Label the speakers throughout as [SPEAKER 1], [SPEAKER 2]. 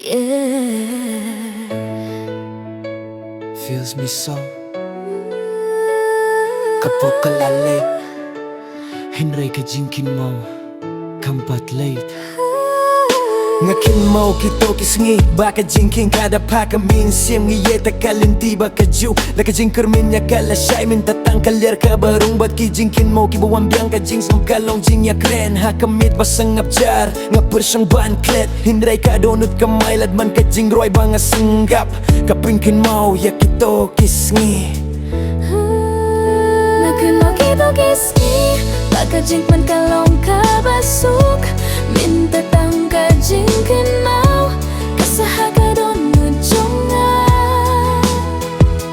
[SPEAKER 1] Yeah.
[SPEAKER 2] Feels me so Kapokalale Hinray ka jingkynmaw Kampat leit Nga Kynmaw Kito Sngi Baka jingking kada paka mynsiem Ngieit kalinti baka ju Laka jingkermin nya kala syai minta tangkalir ka barung bat ki jingkynmaw kibawan biang ka jing sam kalong jing ya kren hakamit basangap jar nga persang ban klet hindray ka donut kamay ladman ka jingrwai banga senggap kapin Kynmaw ya Kito Sngi
[SPEAKER 1] Nga Kynmaw Kito Sngi baka jingman kalong ka basuk minta tangka jingkynmaw kasahaga donut jonga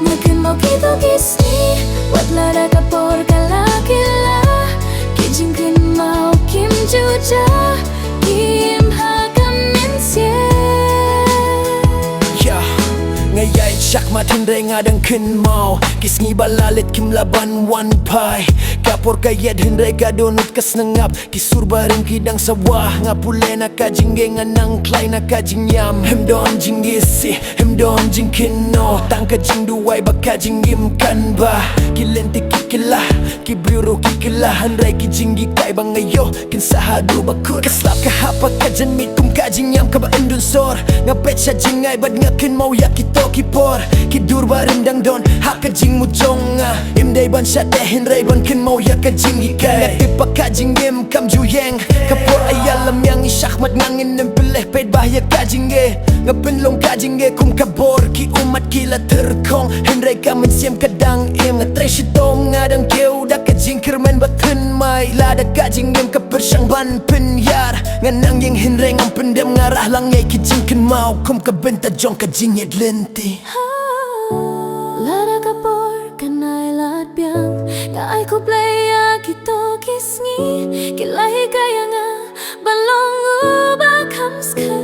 [SPEAKER 1] Nga Kynmaw Kito Sngi wat Lada kapor kalakila ki jingkynmaw kim juja kim hakam mynsiem
[SPEAKER 2] Ngayait syakmat hindray ngadang Kynmaw Kisngi balalit kim laban one pie Kapor kayat hindray kadonut kasnengap Kisur bareng kidang sawah Ngapulena ka jingeh nganang klay na ka jingyam Hemdon jingisi, hemdon jingkynmaw Tangka jingduwai baka jingim kan ba Kilenti kikilah, ki briew kikilah Hindray ki jingieit bangayo kinsahadu bakut Kaslap kahapa ka janmit kum ka jingyam kaba endun sor Ngapet sya jingai bad nga Kynmaw ya Kito kipor kidur barendang don haka jing mujonga imday ban sya deh hindray ban Kynmaw ya ka jingieit ngatipa ka jingim kam juyeng kapor ayalam yang isyakmat ngangin nempeleh ped bahya ka jingeh ngapenlong ka jingeh kum kabor ki umat kila terkong hindray ka mynsiem kadang im ngatray syitong ngadang keu dak ka jingkyrman batun mai Lada ka jingim ka persang ban penyar nganang yang hindray ngam pendem ngarah langai ki jingkynmaw kum ka benta jong ka jingieit lenti
[SPEAKER 1] Lada kapor kanay lat biang nga ay Khublei ya Kito Sngi kilahi kaya nga balong ubak hamska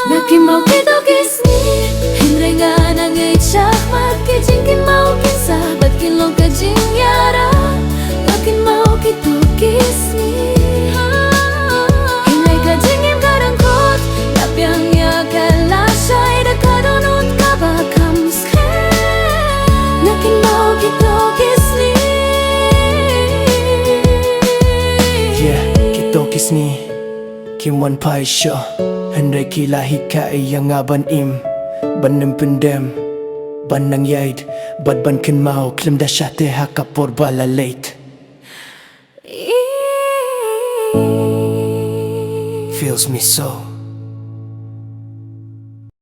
[SPEAKER 1] Nga Kynmaw Kito Sngi hindray nga nangay syakmat ki jingkynmaw kinsa bat kilong ka jingyara Nga Kynmaw Kito Sngi hindray ka jingim kadangkot tapyang ya kalasay da kadonut kabakam Nga Kynmaw Kito Sngi
[SPEAKER 2] Yeah, Kito Sngi Kim one pie show hindray kilahi ka yang aban im Banem pendem Banang yait Bad ban Kynmaw Klim da syate hakapor bala leit Feels me so